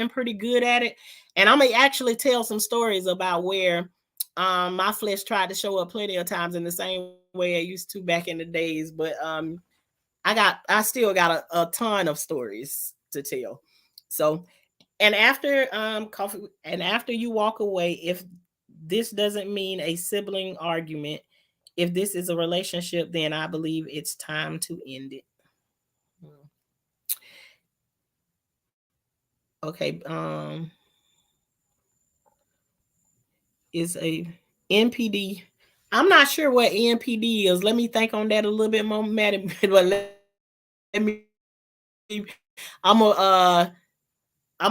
pretty good at it, and I'm gonna actually tell some stories about where my flesh tried to show up plenty of times in the same way it used to back in the days. But I still got a ton of stories to tell. So, and after coffee, and after you walk away, if this doesn't mean a sibling argument, if this is a relationship, then I believe it's time to end it. Okay. Is a NPD. I'm not sure what NPD is. Let me think on that a little bit more, Maddie. But let me. I'm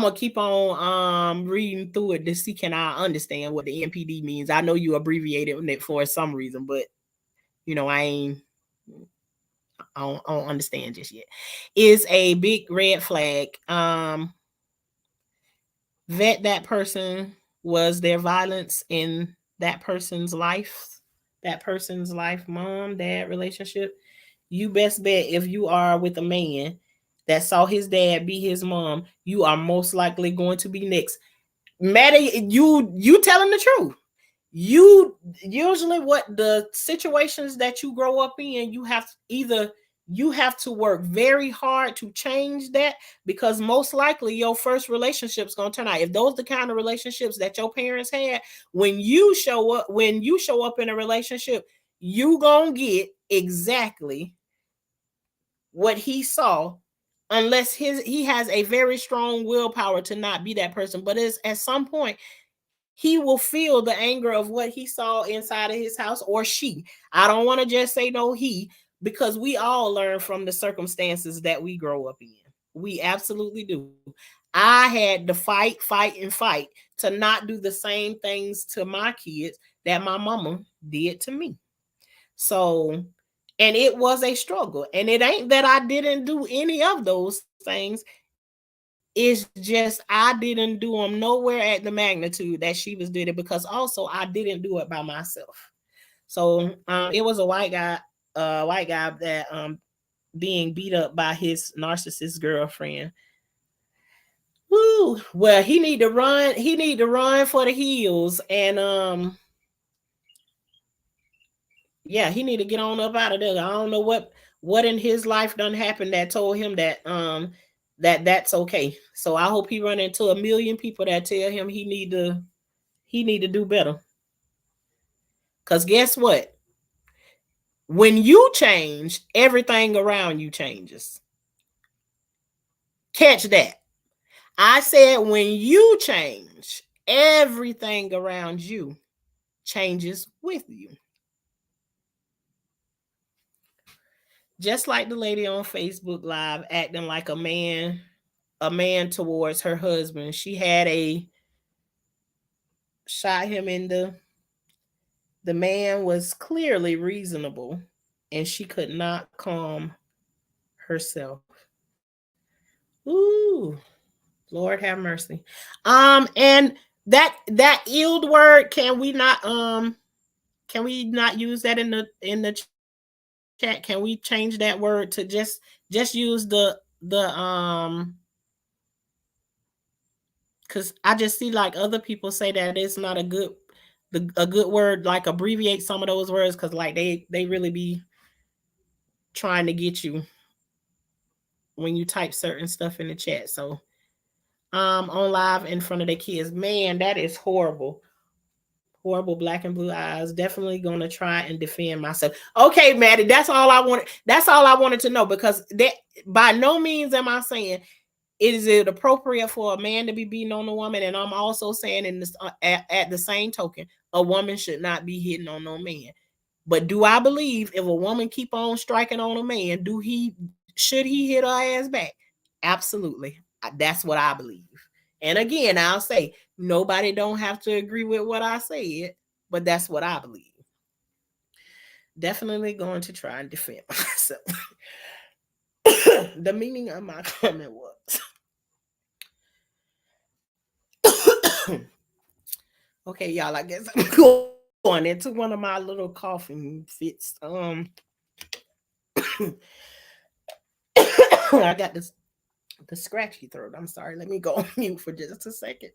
gonna keep on reading through it to see can I understand what the NPD means. I know you abbreviated it for some reason, but you know I don't understand just yet. Is a big red flag. Vet that person. Was there violence in that person's life? Mom, dad relationship. You best bet if you are with a man that saw his dad beat his mom, you are most likely going to be next. Maddie, you telling the truth. You usually what the situations that you grow up in, you have to work very hard to change that, because most likely your first relationship's gonna turn out. If those the kind of relationships that your parents had, when you show up in a relationship, you gonna get exactly what he saw, unless he has a very strong willpower to not be that person. But at some point he will feel the anger of what he saw inside of his house, or she. I don't want to just say no he, because we all learn from the circumstances that we grow up in. We absolutely do. I had to fight and fight to not do the same things to my kids that my mama did to me. So, and it was a struggle. And it ain't that I didn't do any of those things. It's just I didn't do them nowhere at the magnitude that she was did it, because also I didn't do it by myself. So it was a white guy that being beat up by his narcissist girlfriend. Woo! Well, he need to run. He need to run for the hills, and yeah, he need to get on up out of there. I don't know what in his life done happened that told him that that's okay. So I hope he run into a million people that tell him he need to do better. Cause guess what? When you change, everything around you changes. Catch that. I said when you change, everything around you changes with you. Just like the lady on Facebook Live acting like a man towards her husband. She had a shot him in the man was clearly reasonable and she could not calm herself. Ooh, Lord have mercy. And that yield word, can we not use that in the chat? Can we change that word to just use the because I just see like other people say that it's not a good word, like abbreviate some of those words because like they really be trying to get you when you type certain stuff in the chat. So on live in front of the kids, man, that is horrible. Horrible black and blue eyes. Definitely gonna try and defend myself. Okay, Maddie, that's all I wanted. That's all I wanted to know because that by no means am I saying is it appropriate for a man to be beating on a woman, and I'm also saying in this at the same token, a woman should not be hitting on no man. But do I believe if a woman keep on striking on a man, should he hit her ass back? Absolutely. That's what I believe. And again, I'll say nobody don't have to agree with what I said, but that's what I believe. Definitely going to try and defend myself. The meaning of my comment was okay, y'all. I guess I'm going into one of my little coughing fits. I got the scratchy throat. I'm sorry. Let me go on mute for just a second.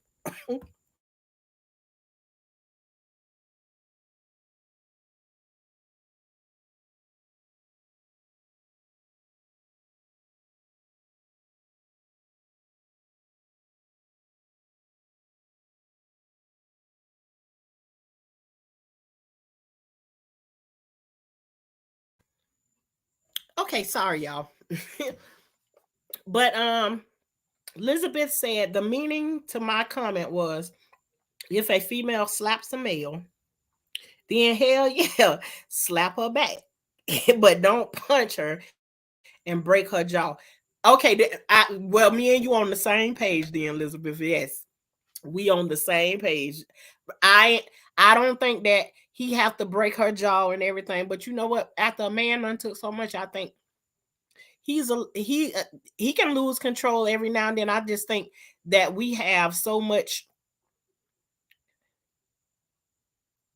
Okay, sorry, y'all. But Elizabeth said the meaning to my comment was if a female slaps a male, then hell yeah, slap her back. But don't punch her and break her jaw. Okay, well, me and you on the same page then, Elizabeth. Yes, we on the same page. I I don't think that he have to break her jaw and everything, but you know what? After a man done took so much, I think he can lose control every now and then. I just think that we have so much,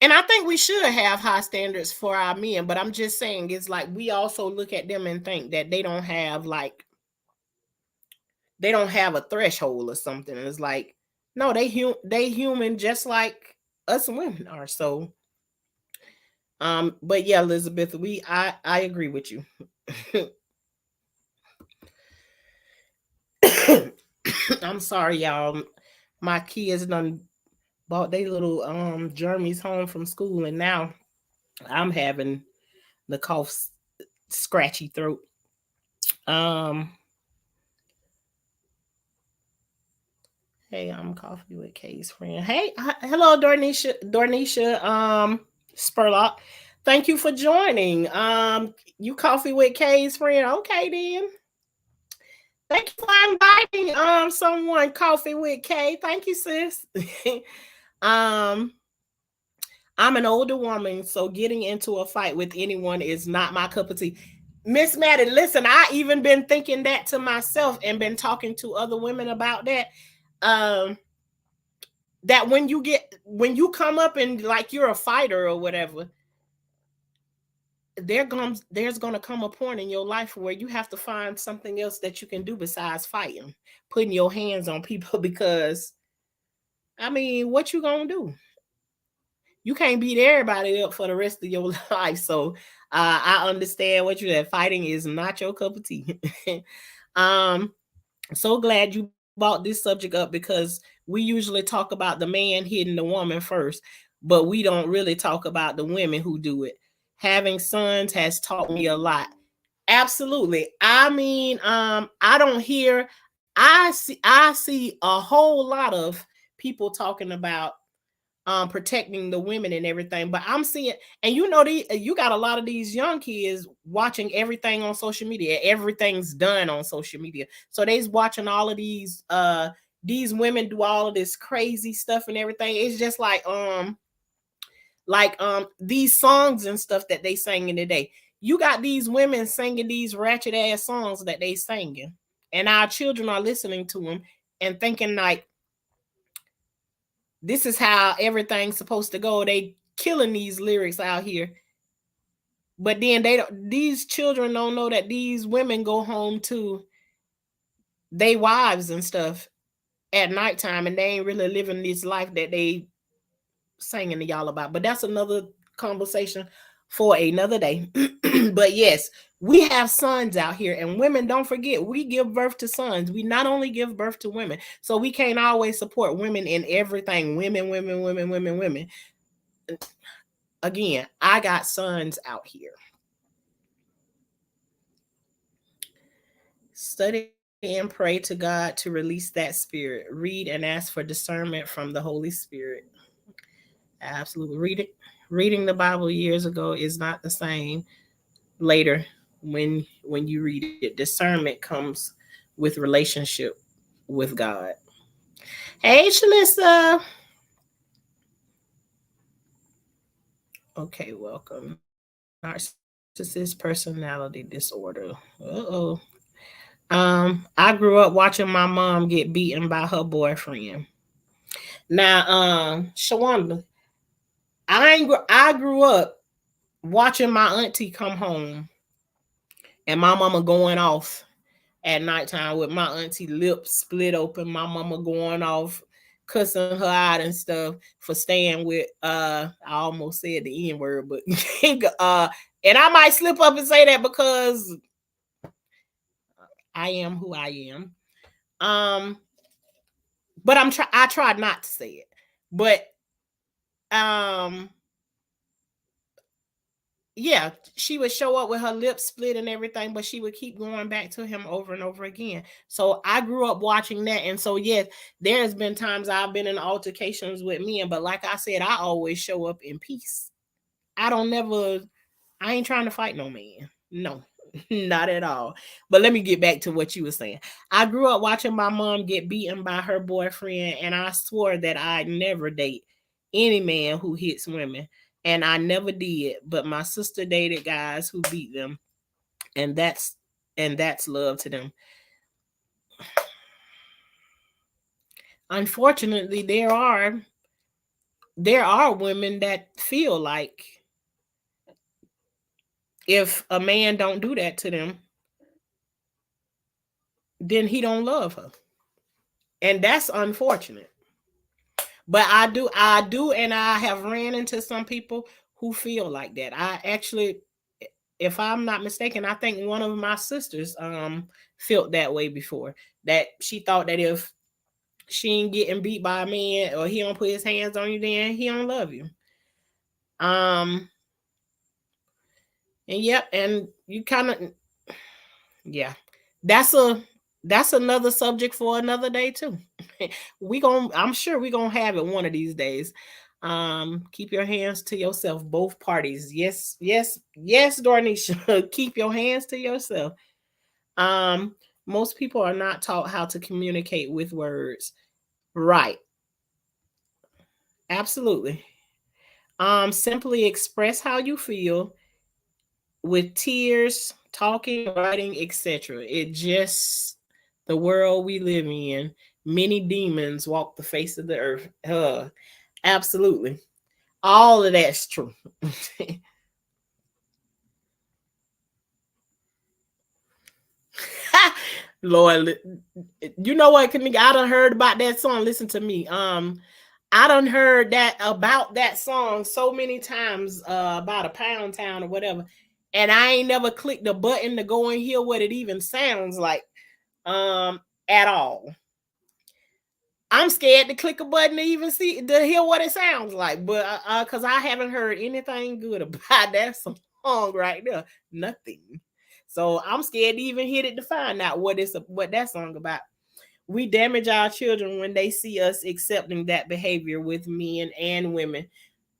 and I think we should have high standards for our men. But I'm just saying, it's like we also look at them and think that they don't have a threshold or something. It's like no, they human just like us women are. So, but yeah, Elizabeth, I agree with you. I'm sorry, y'all. My kids done bought their little Jeremy's home from school, and now I'm having the cough, scratchy throat. Um, hey, I'm Coffee with Kay's friend. Hey, hello, Dornisha, Spurlock. Thank you for joining. You Coffee with Kay's friend. Okay, then. Thank you for inviting someone Coffee with Kay. Thank you, sis. um I'm an older woman, so getting into a fight with anyone is not my cup of tea. Miss Maddie, listen, I even been thinking that to myself and been talking to other women about that. Um, that when you come up and like you're a fighter or whatever, there's gonna come a point in your life where you have to find something else that you can do besides fighting, putting your hands on people because I mean, what you gonna do? You can't beat everybody up for the rest of your life. So I understand what you said. Fighting is not your cup of tea. um, so glad you brought this subject up because we usually talk about the man hitting the woman first, but we don't really talk about the women who do it. Having sons has taught me a lot. Absolutely. I mean, I don't hear I see a whole lot of people talking about protecting the women and everything. But I'm seeing, and you got a lot of these young kids watching everything on social media. Everything's done on social media. So they's watching all of these women do all of this crazy stuff and everything. It's just like these songs and stuff that they sang in the day. You got these women singing these ratchet ass songs that they singing, and our children are listening to them and thinking like, this is how everything's supposed to go. They killing these lyrics out here. But then these children don't know that these women go home to their wives and stuff at nighttime, and they ain't really living this life that they singing to y'all about. But that's another conversation for another day. But yes, we have sons out here, and women, don't forget, we give birth to sons. We not only give birth to women, so we can't always support women in everything. Women. Again, I got sons out here. Study and pray to God to release that spirit. Read and ask for discernment from the Holy Spirit. Absolutely. Reading the Bible years ago is not the same later when you read it. Discernment comes with relationship with God. Hey, Shalissa. Okay, welcome. Narcissist personality disorder. Uh-oh. I grew up watching my mom get beaten by her boyfriend. Now, Shawanda, I grew up watching my auntie come home and my mama going off at nighttime with my auntie lips split open, my mama going off, cussing her out and stuff for staying with I almost said the N-word, but and I might slip up and say that because I am who I am. But I tried not to say it. But yeah, she would show up with her lips split and everything, but she would keep going back to him over and over again. So I grew up watching that. And so, yes, there's been times I've been in altercations with men, but like I said, I always show up in peace. I ain't trying to fight no man. No, not at all. But let me get back to what you were saying. I grew up watching my mom get beaten by her boyfriend, and I swore that I'd never date any man who hits women. And I never did, but my sister dated guys who beat them, and that's love to them. Unfortunately, there are women that feel like if a man don't do that to them, then he don't love her. And that's unfortunate. But I do, and I have ran into some people who feel like that. I actually, if I'm not mistaken, I think one of my sisters felt that way before. That she thought that if she ain't getting beat by a man or he don't put his hands on you, then he don't love you. And yep, and you kind of, yeah, that's another subject for another day too. I'm sure we're gonna have it one of these days. Keep your hands to yourself, both parties. Yes, Dornisha. Keep your hands to yourself. Most people are not taught how to communicate with words. Right. Absolutely. Simply express how you feel with tears, talking, writing, etc. It just the world we live in. Many demons walk the face of the earth. Absolutely. All of that's true. Lord, you know what, Kanika? I done heard about that song. Listen to me. I done heard that about that song so many times about a Pound Town or whatever, and I ain't never clicked the button to go and hear what it even sounds like at all. I'm scared to click a button to even to hear what it sounds like, but because I haven't heard anything good about that song right there, nothing. So I'm scared to even hit it to find out what that song about. We damage our children when they see us accepting that behavior with men and women.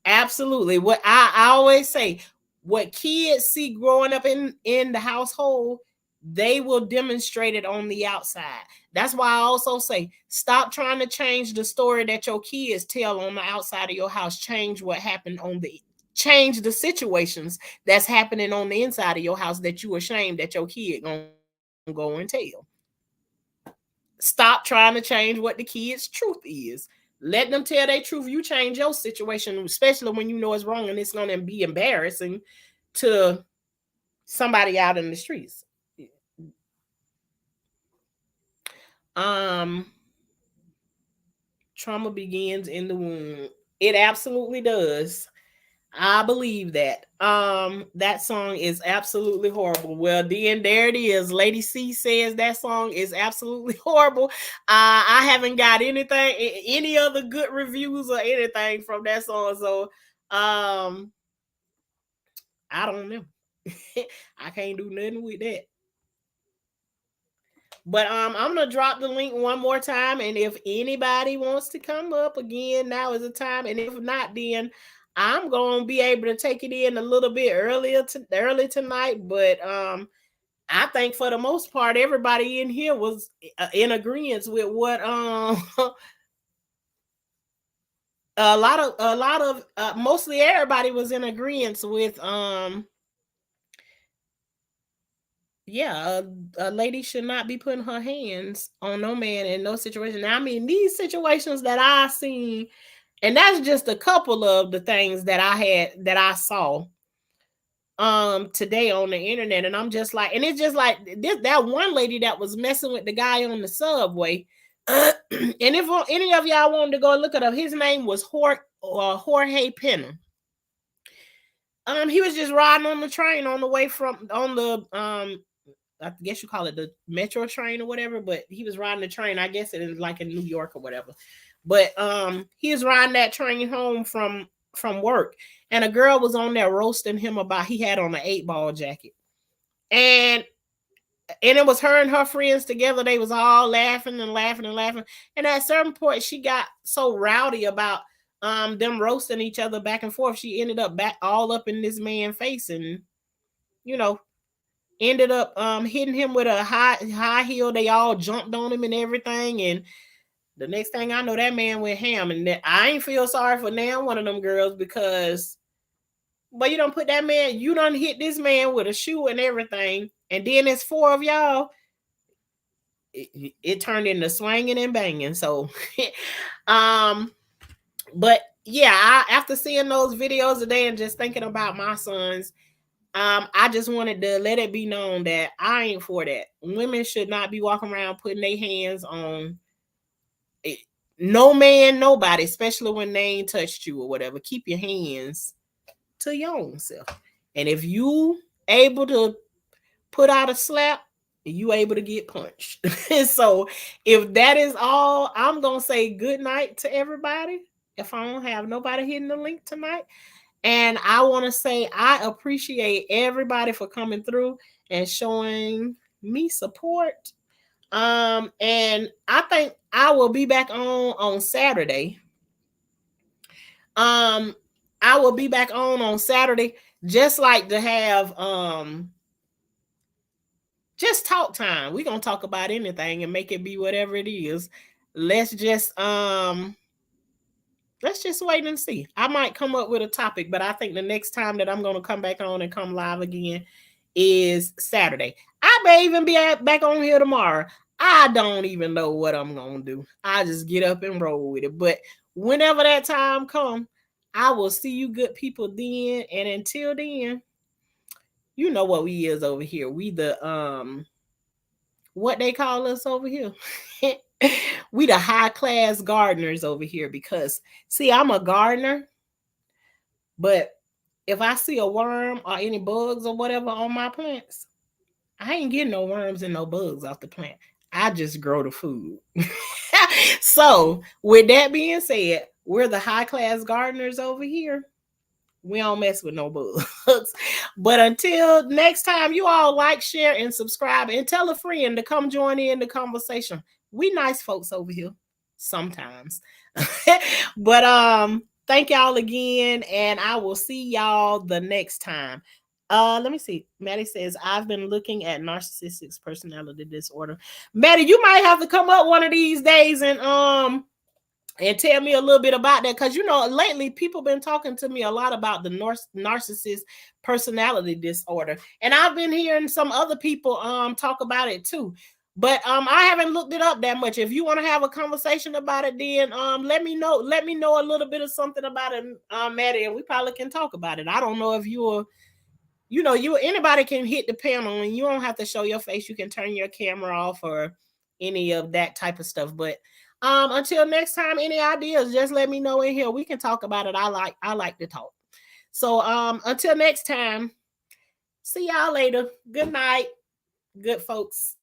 Absolutely. What I always say, what kids see growing up in the household, they will demonstrate it on the outside. That's why I also say, stop trying to change the story that your kids tell on the outside of your house. Change the situations that's happening on the inside of your house that you ashamed that your kid gonna go and tell. Stop trying to change what the kids' truth is. Let them tell their truth. You change your situation, especially when you know it's wrong and it's going to be embarrassing to somebody out in the streets. Um, Trauma begins in the womb. It absolutely does. I believe that. That song is absolutely horrible. Well, then there it is. Lady C says that song is absolutely horrible. I haven't got any other good reviews or anything from that song. So I don't know. I can't do nothing with that. But I'm gonna drop the link one more time, and if anybody wants to come up again, now is the time. And if not, then I'm gonna be able to take it in a little bit early tonight. But I think for the most part, everybody in here was in agreement with what mostly everybody was in agreement with yeah, a lady should not be putting her hands on no man in no situation. Now, I mean, these situations that I seen, and that's just a couple of the things that I saw today on the internet, and I'm just like, and it's just like this that one lady that was messing with the guy on the subway. And if any of y'all wanted to go look it up, his name was Jorge Pena. He was just riding on the train on the way from on the I guess you call it the metro train or whatever, but he was riding the train. I guess it is like in New York or whatever. But he was riding that train home from work, and a girl was on there roasting him about he had on an 8-ball jacket. And it was her and her friends together. They was all laughing and laughing and laughing. And at a certain point, she got so rowdy about them roasting each other back and forth. She ended up back all up in this man's face, and you know, ended up hitting him with a high heel. They all jumped on him and everything. And the next thing I know, that man went ham. And I ain't feel sorry for now one of them girls because, but you don't put that man, you done hit this man with a shoe and everything. And then it's 4 of y'all. It turned into swinging and banging. So, but yeah, after seeing those videos today and just thinking about my sons, I just wanted to let it be known that I ain't for that. Women should not be walking around putting their hands on it. No man, nobody, especially when they ain't touched you or whatever. Keep your hands to your own self. And if you able to put out a slap, you able to get punched. So if that is all, I'm gonna say good night to everybody. If I don't have nobody hitting the link tonight. And I want to say I appreciate everybody for coming through and showing me support. And I think I will be back on Saturday. I will be back on Saturday, just like to have just talk time. We're gonna talk about anything and make it be whatever it is. Let's just wait and see. I might come up with a topic, but I think the next time that I'm going to come back on and come live again is Saturday. I may even be back on here tomorrow. I don't even know what I'm going to do. I just get up and roll with it. But whenever that time comes, I will see you good people then. And until then, you know what we is over here. We the what they call us over here. We the high class gardeners over here because see, I'm a gardener, but if I see a worm or any bugs or whatever on my plants, I ain't getting no worms and no bugs off the plant. I just grow the food. So with that being said, we're the high class gardeners over here. We don't mess with no bugs. But until next time, you all like, share, and subscribe, and tell a friend to come join in the conversation. we nice folks over here sometimes. But thank y'all again, and I will see y'all the next time. Let me see. Maddie says, I've been looking at narcissistic personality disorder. Maddie, you might have to come up one of these days and tell me a little bit about that, because lately people been talking to me a lot about the narcissist personality disorder, and I've been hearing some other people talk about it too, but I haven't looked it up that much. If you want to have a conversation about it, then let me know a little bit of something about it, Maddie, and we probably can talk about it. I don't know if anybody can hit the panel, and you don't have to show your face. You can turn your camera off or any of that type of stuff. But until next time, any ideas, just let me know in here. We can talk about it. I like to talk. So until next time, see y'all later. Good night, good folks.